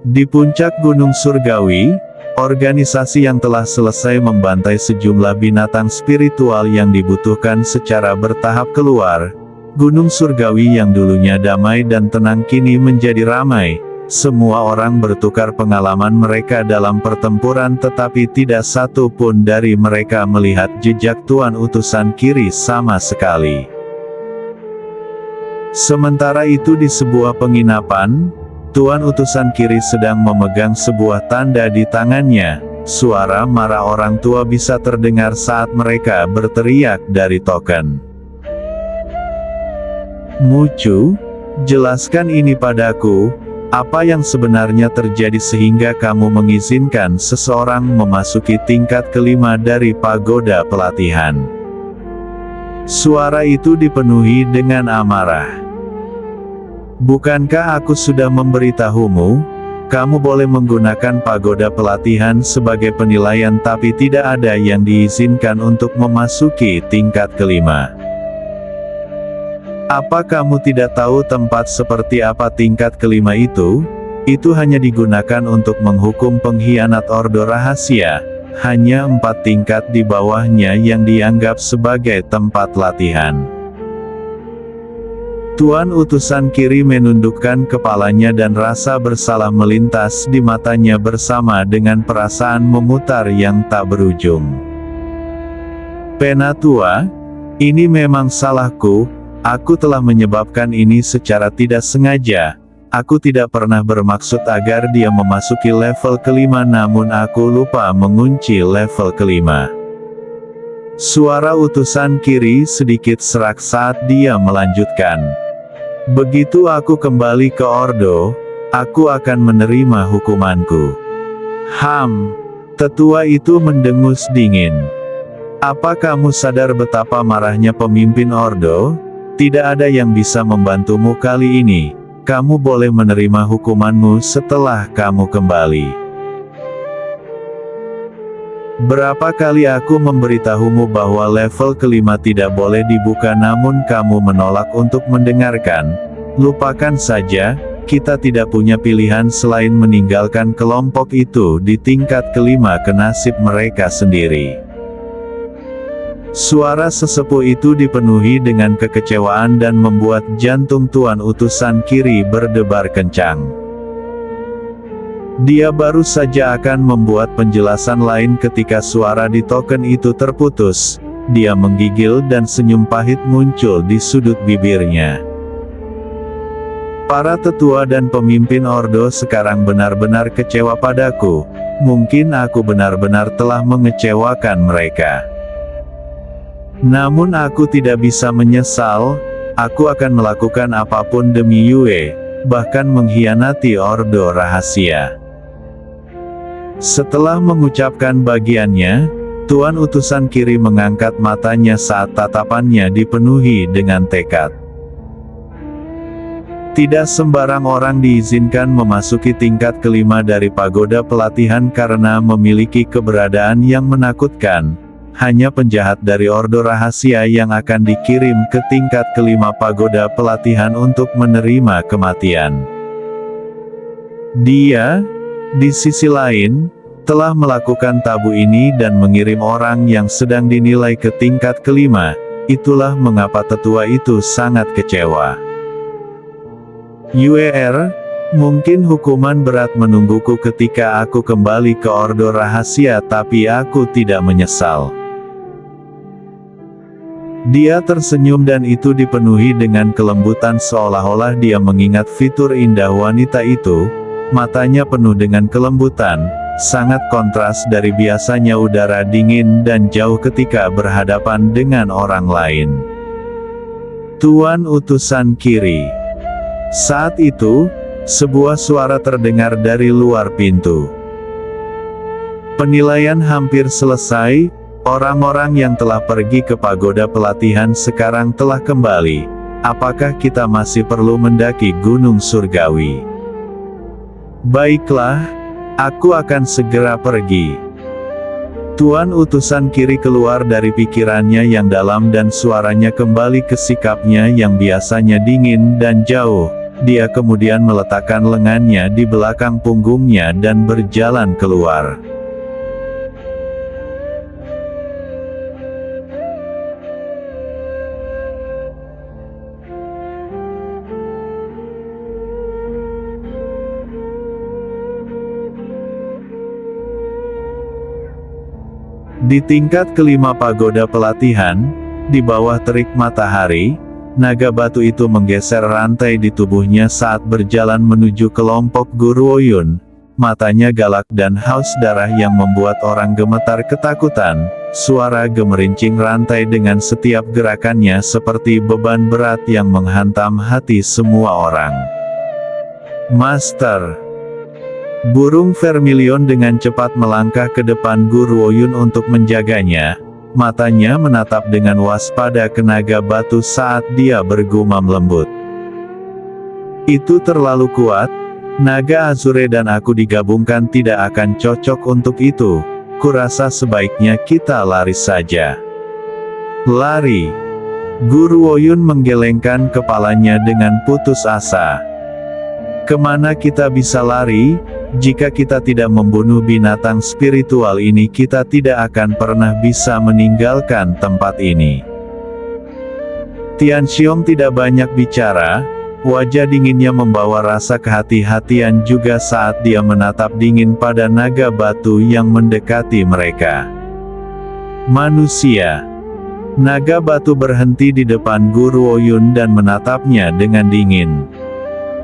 Di puncak Gunung Surgawi, organisasi yang telah selesai membantai sejumlah binatang spiritual yang dibutuhkan secara bertahap keluar. Gunung Surgawi yang dulunya damai dan tenang kini menjadi ramai. Semua orang bertukar pengalaman mereka dalam pertempuran, tetapi tidak satu pun dari mereka melihat jejak Tuan Utusan Kiri sama sekali. Sementara itu di sebuah penginapan, Tuan Utusan Kiri sedang memegang sebuah tanda di tangannya. Suara marah orang tua bisa terdengar saat mereka berteriak dari token. "Mucu, jelaskan ini padaku. Apa yang sebenarnya terjadi sehingga kamu mengizinkan seseorang memasuki tingkat kelima dari pagoda pelatihan?" Suara itu dipenuhi dengan amarah. "Bukankah aku sudah memberitahumu? Kamu boleh menggunakan pagoda pelatihan sebagai penilaian, tapi tidak ada yang diizinkan untuk memasuki tingkat kelima. Apa kamu tidak tahu tempat seperti apa tingkat kelima itu? Itu hanya digunakan untuk menghukum pengkhianat Ordo Rahasia. Hanya 4 tingkat di bawahnya yang dianggap sebagai tempat latihan." Tuan Utusan Kiri menundukkan kepalanya dan rasa bersalah melintas di matanya bersama dengan perasaan memutar yang tak berujung. "Penatua, ini memang salahku. Aku telah menyebabkan ini secara tidak sengaja. Aku tidak pernah bermaksud agar dia memasuki level kelima, namun aku lupa mengunci level kelima." Suara Utusan Kiri sedikit serak saat dia melanjutkan. "Begitu aku kembali ke Ordo, aku akan menerima hukumanku." Tetua itu mendengus dingin. "Apa kamu sadar betapa marahnya pemimpin Ordo? Tidak ada yang bisa membantumu kali ini. Kamu boleh menerima hukumanmu setelah kamu kembali." "Berapa kali aku memberitahumu bahwa level kelima tidak boleh dibuka, namun kamu menolak untuk mendengarkan. Lupakan saja, kita tidak punya pilihan selain meninggalkan kelompok itu di tingkat kelima ke nasib mereka sendiri." Suara sesepuh itu dipenuhi dengan kekecewaan dan membuat jantung Tuan Utusan Kiri berdebar kencang. Dia baru saja akan membuat penjelasan lain ketika suara di token itu terputus. Dia menggigil dan senyum pahit muncul di sudut bibirnya. "Para tetua dan pemimpin Ordo sekarang benar-benar kecewa padaku. Mungkin aku benar-benar telah mengecewakan mereka. Namun aku tidak bisa menyesal. Aku akan melakukan apapun demi Yue, bahkan mengkhianati Ordo Rahasia." Setelah mengucapkan bagiannya, Tuan Utusan Kiri mengangkat matanya saat tatapannya dipenuhi dengan tekad. Tidak sembarang orang diizinkan memasuki tingkat kelima dari pagoda pelatihan karena memiliki keberadaan yang menakutkan. Hanya penjahat dari Ordo Rahasia yang akan dikirim ke tingkat kelima pagoda pelatihan untuk menerima kematian. Dia, di sisi lain, telah melakukan tabu ini dan mengirim orang yang sedang dinilai ke tingkat kelima. Itulah mengapa tetua itu sangat kecewa. "Yuer, mungkin hukuman berat menungguku ketika aku kembali ke Ordo Rahasia, tapi aku tidak menyesal." Dia tersenyum dan itu dipenuhi dengan kelembutan seolah-olah dia mengingat fitur indah wanita itu. Matanya penuh dengan kelembutan, sangat kontras dari biasanya udara dingin dan jauh ketika berhadapan dengan orang lain. "Tuan Utusan Kiri." Saat itu, sebuah suara terdengar dari luar pintu. "Penilaian hampir selesai. Orang-orang yang telah pergi ke pagoda pelatihan sekarang telah kembali. Apakah kita masih perlu mendaki Gunung Surgawi?" "Baiklah, aku akan segera pergi." Tuan Utusan Kiri keluar dari pikirannya yang dalam dan suaranya kembali ke sikapnya yang biasanya dingin dan jauh. dia kemudian meletakkan lengannya di belakang punggungnya dan berjalan keluar. Di tingkat kelima pagoda pelatihan, di bawah terik matahari, naga batu itu menggeser rantai di tubuhnya saat berjalan menuju kelompok Guru Oyun. Matanya galak dan haus darah yang membuat orang gemetar ketakutan. Suara gemerincing rantai dengan setiap gerakannya seperti beban berat yang menghantam hati semua orang. Master. Burung vermilion dengan cepat melangkah ke depan Guru Oyun untuk menjaganya. Matanya menatap dengan waspada ke naga batu saat dia bergumam lembut. Itu terlalu kuat. Naga Azure dan aku digabungkan tidak akan cocok untuk itu. Kurasa sebaiknya kita lari saja. Lari. Guru Oyun menggelengkan kepalanya dengan putus asa. Kemana kita bisa lari? Jika kita tidak membunuh binatang spiritual ini, kita tidak akan pernah bisa meninggalkan tempat ini. Tianxiong tidak banyak bicara, wajah dinginnya membawa rasa kehati-hatian juga saat dia menatap dingin pada naga batu yang mendekati mereka. Manusia. Naga batu berhenti di depan Guru Oyun dan menatapnya dengan dingin.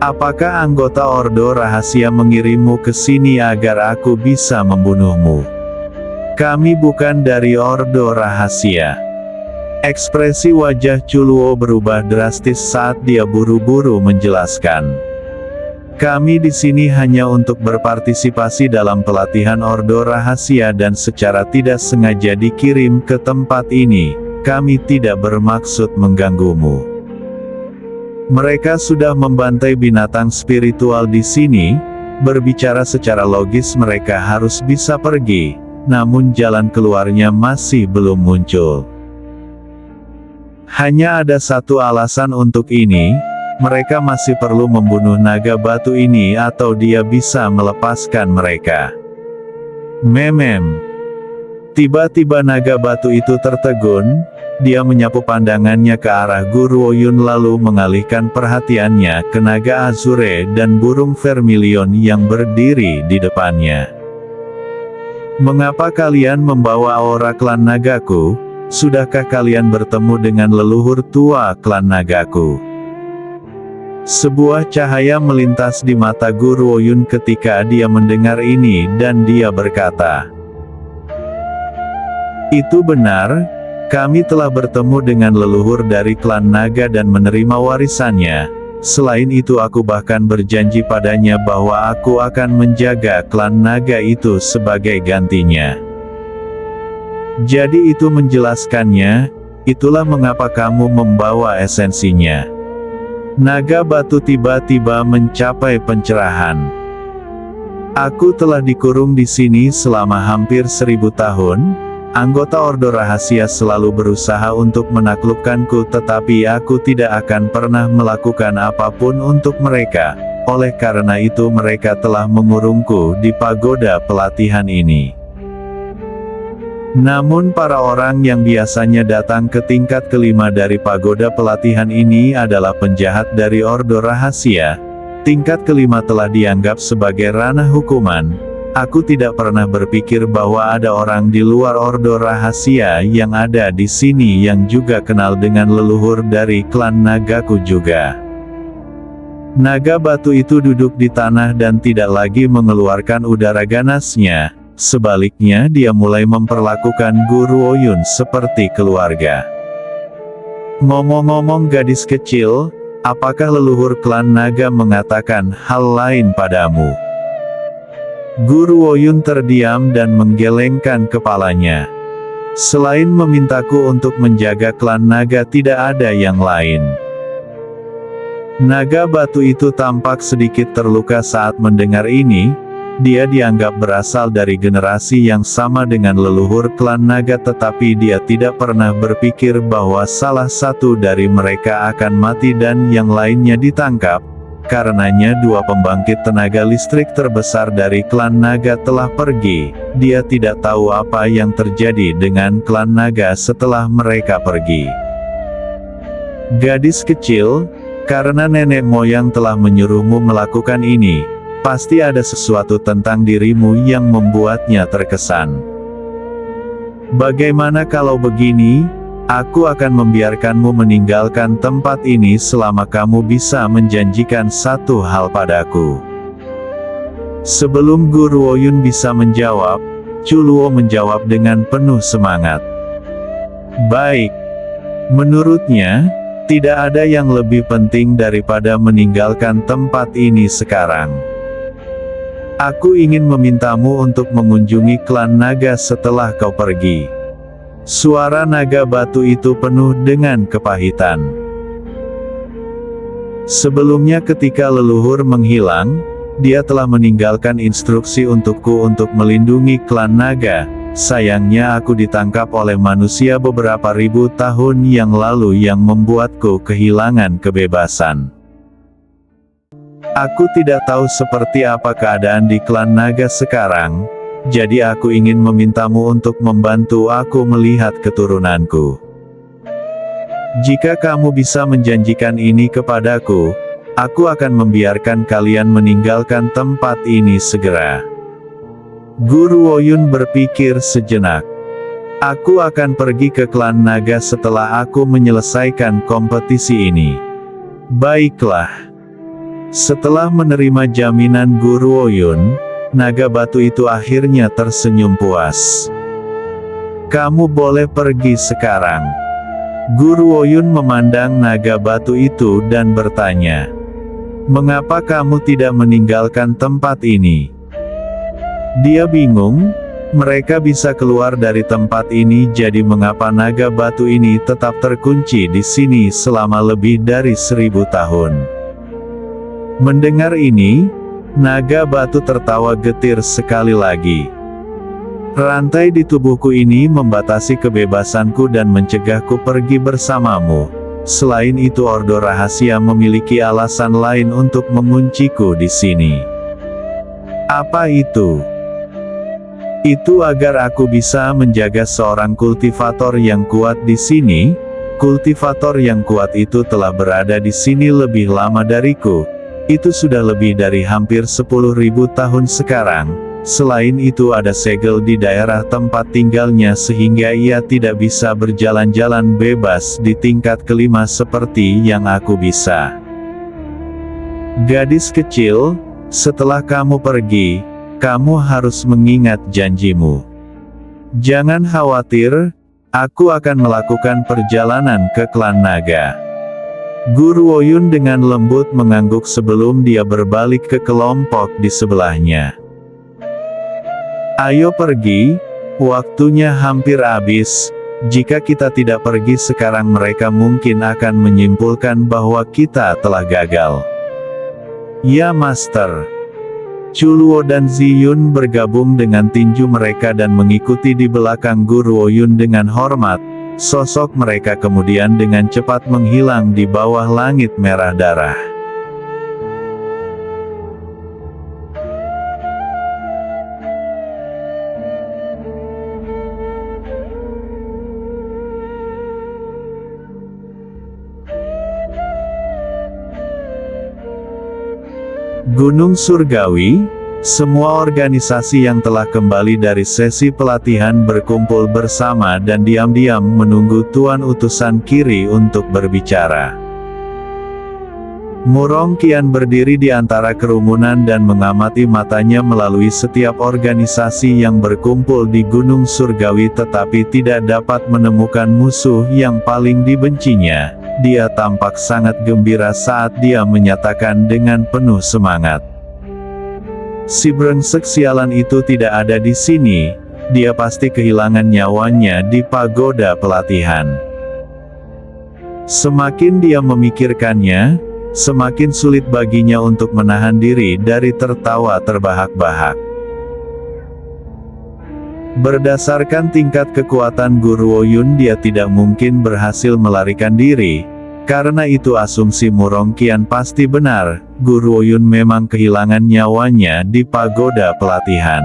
Apakah anggota Ordo Rahasia mengirimmu ke sini agar aku bisa membunuhmu? Kami bukan dari Ordo Rahasia. Ekspresi wajah Chuluo berubah drastis saat dia buru-buru menjelaskan. Kami di sini hanya untuk berpartisipasi dalam pelatihan Ordo Rahasia dan secara tidak sengaja dikirim ke tempat ini. Kami tidak bermaksud mengganggumu. Mereka sudah membantai binatang spiritual di sini. Berbicara secara logis mereka harus bisa pergi, namun jalan keluarnya masih belum muncul. Hanya ada satu alasan untuk ini, mereka masih perlu membunuh naga batu ini atau dia bisa melepaskan mereka. Memem. Tiba-tiba naga batu itu tertegun. Dia menyapu pandangannya ke arah Guru Oyun lalu mengalihkan perhatiannya ke naga Azure dan burung vermilion yang berdiri di depannya. Mengapa kalian membawa aura klan nagaku? Sudahkah kalian bertemu dengan leluhur tua klan nagaku? Sebuah cahaya melintas di mata Guru Oyun ketika dia mendengar ini dan dia berkata, "Itu benar. Kami telah bertemu dengan leluhur dari klan naga dan menerima warisannya. Selain itu aku bahkan berjanji padanya bahwa aku akan menjaga klan naga itu sebagai gantinya." Jadi itu menjelaskannya, itulah mengapa kamu membawa esensinya. Naga batu tiba-tiba mencapai pencerahan. Aku telah dikurung di sini selama hampir 1000 tahun. Anggota Ordo Rahasia selalu berusaha untuk menaklukkanku, tetapi aku tidak akan pernah melakukan apapun untuk mereka. Oleh karena itu mereka telah mengurungku di pagoda pelatihan ini. Namun para orang yang biasanya datang ke tingkat kelima dari pagoda pelatihan ini adalah penjahat dari Ordo Rahasia. Tingkat kelima telah dianggap sebagai ranah hukuman. Aku tidak pernah berpikir bahwa ada orang di luar Ordo Rahasia yang ada di sini yang juga kenal dengan leluhur dari klan nagaku juga. Naga batu itu duduk di tanah dan tidak lagi mengeluarkan udara ganasnya. Sebaliknya dia mulai memperlakukan Guru Oyun seperti keluarga. Ngomong-ngomong gadis kecil, apakah leluhur klan naga mengatakan hal lain padamu? Guru Oyun terdiam dan menggelengkan kepalanya. Selain memintaku untuk menjaga klan naga tidak ada yang lain. Naga batu itu tampak sedikit terluka saat mendengar ini. Dia dianggap berasal dari generasi yang sama dengan leluhur klan naga, tetapi dia tidak pernah berpikir bahwa salah satu dari mereka akan mati dan yang lainnya ditangkap. karenanya dua pembangkit tenaga listrik terbesar dari klan naga telah pergi. Dia tidak tahu apa yang terjadi dengan klan naga setelah mereka pergi. Gadis kecil, karena nenek moyang telah menyuruhmu melakukan ini, pasti ada sesuatu tentang dirimu yang membuatnya terkesan. Bagaimana kalau begini? Aku akan membiarkanmu meninggalkan tempat ini selama kamu bisa menjanjikan satu hal padaku. Sebelum Guru Woyun bisa menjawab, Chuluo menjawab dengan penuh semangat. Baik. Menurutnya, tidak ada yang lebih penting daripada meninggalkan tempat ini sekarang. Aku ingin memintamu untuk mengunjungi klan naga setelah kau pergi. Suara naga batu itu penuh dengan kepahitan. Sebelumnya ketika leluhur menghilang, dia telah meninggalkan instruksi untukku untuk melindungi klan naga. Sayangnya aku ditangkap oleh manusia beberapa ribu tahun yang lalu yang membuatku kehilangan kebebasan. Aku tidak tahu seperti apa keadaan di klan naga sekarang. Jadi aku ingin memintamu untuk membantu aku melihat keturunanku. Jika kamu bisa menjanjikan ini kepadaku, aku akan membiarkan kalian meninggalkan tempat ini segera. Guru Woyun berpikir sejenak. Aku akan pergi ke klan naga setelah aku menyelesaikan kompetisi ini. Baiklah. Setelah menerima jaminan Guru Woyun, naga batu itu akhirnya tersenyum puas. Kamu boleh pergi sekarang. Guru Woyun memandang naga batu itu dan bertanya, mengapa kamu tidak meninggalkan tempat ini? Dia bingung, mereka bisa keluar dari tempat ini, jadi mengapa naga batu ini tetap terkunci di sini selama lebih dari 1000 tahun? Mendengar ini, naga batu tertawa getir sekali lagi. Rantai di tubuhku ini membatasi kebebasanku dan mencegahku pergi bersamamu. Selain itu Ordo Rahasia memiliki alasan lain untuk mengunciku di sini. Apa itu? Itu agar aku bisa menjaga seorang kultivator yang kuat di sini. Kultivator yang kuat itu telah berada di sini lebih lama dariku. Itu sudah lebih dari hampir 10.000 tahun sekarang. Selain itu ada segel di daerah tempat tinggalnya sehingga ia tidak bisa berjalan-jalan bebas di tingkat kelima seperti yang aku bisa. Gadis kecil, setelah kamu pergi, kamu harus mengingat janjimu. Jangan khawatir, aku akan melakukan perjalanan ke klan naga. Guru Woyun dengan lembut mengangguk sebelum dia berbalik ke kelompok di sebelahnya. Ayo pergi, waktunya hampir habis. Jika kita tidak pergi sekarang mereka mungkin akan menyimpulkan bahwa kita telah gagal. Ya Master. Chuluo dan Ziyun bergabung dengan tinju mereka dan mengikuti di belakang Guru Woyun dengan hormat. Sosok mereka kemudian dengan cepat menghilang di bawah langit merah darah. Gunung Surgawi. Semua organisasi yang telah kembali dari sesi pelatihan berkumpul bersama dan diam-diam menunggu Tuan Utusan Kiri untuk berbicara. Murong kian berdiri di antara kerumunan dan mengamati matanya melalui setiap organisasi yang berkumpul di Gunung Surgawi tetapi tidak dapat menemukan musuh yang paling dibencinya. Dia tampak sangat gembira saat dia menyatakan dengan penuh semangat. Si brengsek sialan itu tidak ada di sini, dia pasti kehilangan nyawanya di pagoda pelatihan. Semakin dia memikirkannya, semakin sulit baginya untuk menahan diri dari tertawa terbahak-bahak. Berdasarkan tingkat kekuatan Guru Woyun dia tidak mungkin berhasil melarikan diri, Karena itu asumsi Murong Qian pasti benar, Guru Ouyun memang kehilangan nyawanya di pagoda pelatihan.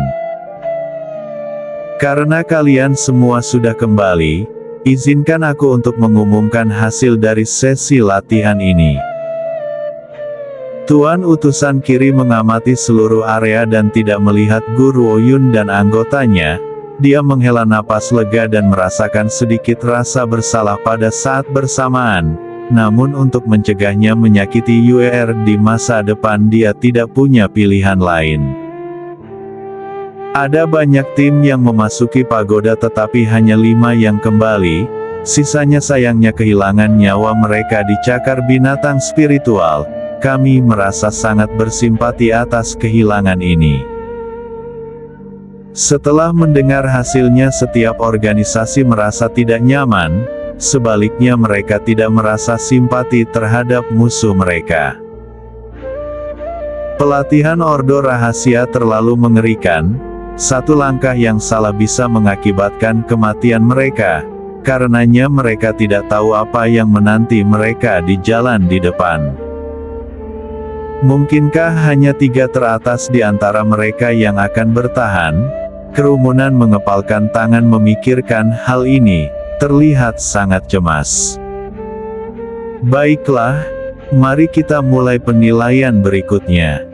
Karena kalian semua sudah kembali, izinkan aku untuk mengumumkan hasil dari sesi latihan ini. Tuan Utusan Kiri mengamati seluruh area dan tidak melihat Guru Ouyun dan anggotanya. Dia menghela napas lega dan merasakan sedikit rasa bersalah pada saat bersamaan. Namun untuk mencegahnya menyakiti Yuer di masa depan dia tidak punya pilihan lain. Ada banyak tim yang memasuki pagoda tetapi hanya 5 yang kembali. Sisanya sayangnya kehilangan nyawa mereka di cakar binatang spiritual. Kami merasa sangat bersimpati atas kehilangan ini. Setelah mendengar hasilnya setiap organisasi merasa tidak nyaman. Sebaliknya mereka tidak merasa simpati terhadap musuh mereka. Pelatihan Ordo Rahasia terlalu mengerikan. Satu langkah yang salah bisa mengakibatkan kematian mereka. Karenanya mereka tidak tahu apa yang menanti mereka di jalan di depan. Mungkinkah hanya 3 teratas di antara mereka yang akan bertahan? Kerumunan mengepalkan tangan memikirkan hal ini. Terlihat sangat cemas. Baiklah, mari kita mulai penilaian berikutnya.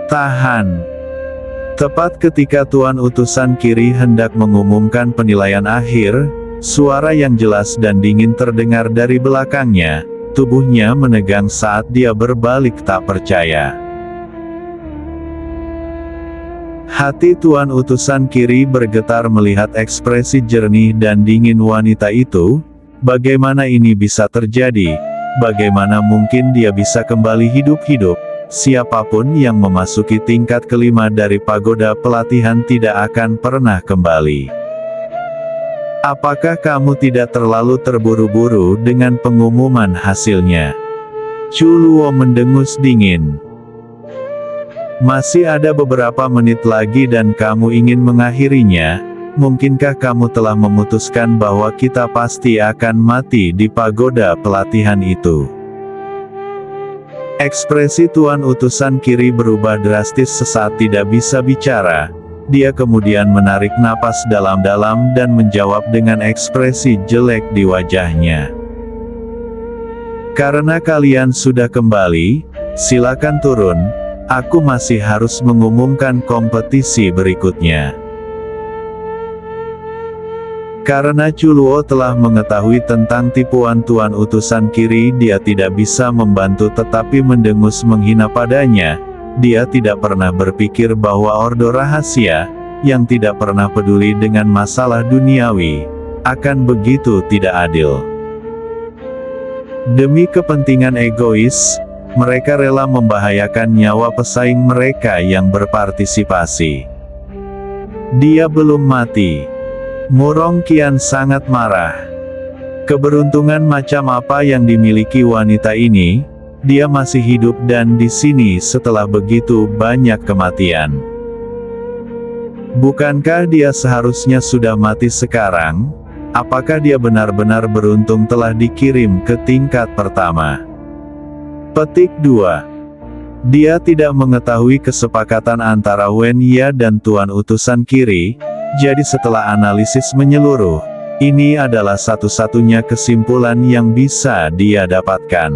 Tahan. Tepat ketika Tuan Utusan Kiri hendak mengumumkan penilaian akhir, suara yang jelas dan dingin terdengar dari belakangnya. Tubuhnya menegang saat dia berbalik tak percaya. Hati Tuan Utusan Kiri bergetar melihat ekspresi jernih dan dingin wanita itu. Bagaimana ini bisa terjadi? Bagaimana mungkin dia bisa kembali hidup-hidup? Siapapun yang memasuki tingkat kelima dari pagoda pelatihan tidak akan pernah kembali. Apakah kamu tidak terlalu terburu-buru dengan pengumuman hasilnya? Chu Luo mendengus dingin. Masih ada beberapa menit lagi dan kamu ingin mengakhirinya. Mungkinkah kamu telah memutuskan bahwa kita pasti akan mati di pagoda pelatihan itu? Ekspresi Tuan Utusan Kiri berubah drastis sesaat tidak bisa bicara. Dia kemudian menarik napas dalam-dalam dan menjawab dengan ekspresi jelek di wajahnya. Karena kalian sudah kembali, silakan turun. Aku masih harus mengumumkan kompetisi berikutnya. Karena Chu Luo telah mengetahui tentang tipuan Tuan Utusan Kiri, dia tidak bisa membantu tetapi mendengus menghina padanya. Dia tidak pernah berpikir bahwa Ordo Rahasia, yang tidak pernah peduli dengan masalah duniawi, akan begitu tidak adil. Demi kepentingan egois, mereka rela membahayakan nyawa pesaing mereka yang berpartisipasi. Dia belum mati. Murong Qian sangat marah. Keberuntungan macam apa yang dimiliki wanita ini? Dia masih hidup dan di sini setelah begitu banyak kematian. Bukankah dia seharusnya sudah mati sekarang? Apakah dia benar-benar beruntung telah dikirim ke tingkat pertama? Petik 2. Dia tidak mengetahui kesepakatan antara Wen Ye dan Tuan Utusan Kiri, jadi setelah analisis menyeluruh, ini adalah satu-satunya kesimpulan yang bisa dia dapatkan.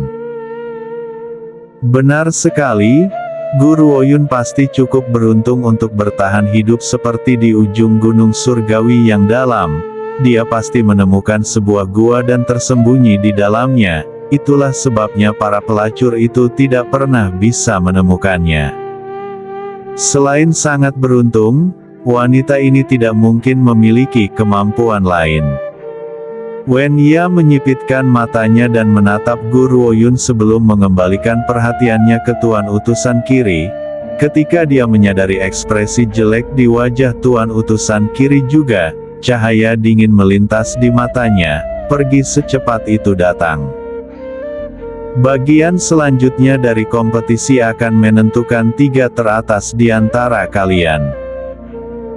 Benar sekali, Guru Ouyun pasti cukup beruntung untuk bertahan hidup seperti di ujung gunung surgawi yang dalam. Dia pasti menemukan sebuah gua dan tersembunyi di dalamnya. Itulah sebabnya para pelacur itu tidak pernah bisa menemukannya. Selain sangat beruntung, wanita ini tidak mungkin memiliki kemampuan lain. Wen Ye menyipitkan matanya dan menatap Guru Ouyun sebelum mengembalikan perhatiannya ke Tuan Utusan Kiri. Ketika dia menyadari ekspresi jelek di wajah Tuan Utusan Kiri juga, cahaya dingin melintas di matanya. Pergi secepat itu datang. Bagian selanjutnya dari kompetisi akan menentukan 3 teratas di antara kalian.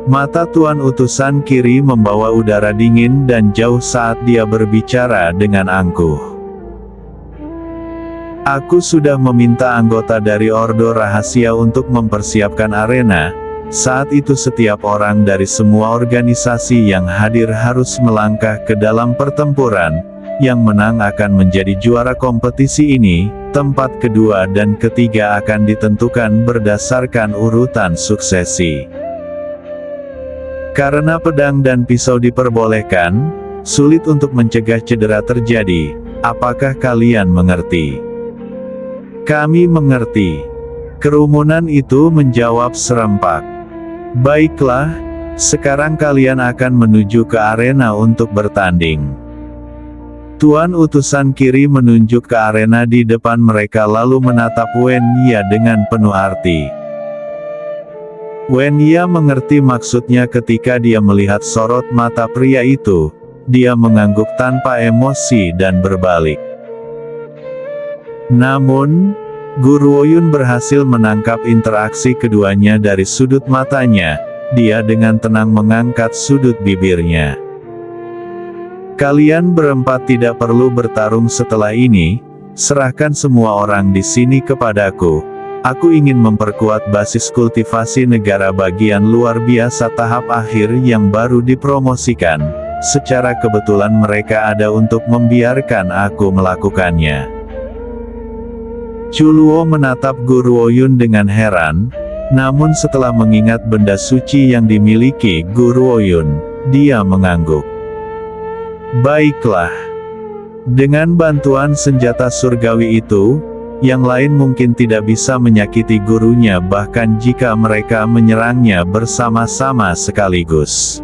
Mata Tuan Utusan Kiri membawa udara dingin dan jauh saat dia berbicara dengan angkuh. Aku sudah meminta anggota dari Ordo Rahasia untuk mempersiapkan arena. Saat itu setiap orang dari semua organisasi yang hadir harus melangkah ke dalam pertempuran. Yang menang akan menjadi juara kompetisi ini. Tempat kedua dan ketiga akan ditentukan berdasarkan urutan suksesi. Karena pedang dan pisau diperbolehkan, sulit untuk mencegah cedera terjadi. Apakah kalian mengerti? Kami mengerti. Kerumunan itu menjawab serempak. Baiklah, sekarang kalian akan menuju ke arena untuk bertanding. Tuan utusan kiri menunjuk ke arena di depan mereka lalu menatap Wen Ya dengan penuh arti. Wen Ya mengerti maksudnya ketika dia melihat sorot mata pria itu. Dia mengangguk tanpa emosi dan berbalik. Namun, Guru Oyun berhasil menangkap interaksi keduanya dari sudut matanya. Dia dengan tenang mengangkat sudut bibirnya. Kalian berempat tidak perlu bertarung setelah ini. Serahkan semua orang di sini kepadaku. Aku ingin memperkuat basis kultivasi negara bagian luar biasa tahap akhir yang baru dipromosikan. Secara kebetulan mereka ada untuk membiarkan aku melakukannya. Chuluo menatap Guru Oyun dengan heran, namun setelah mengingat benda suci yang dimiliki Guru Oyun, dia mengangguk. Baiklah. Dengan bantuan senjata surgawi itu, yang lain mungkin tidak bisa menyakiti gurunya bahkan jika mereka menyerangnya bersama-sama sekaligus.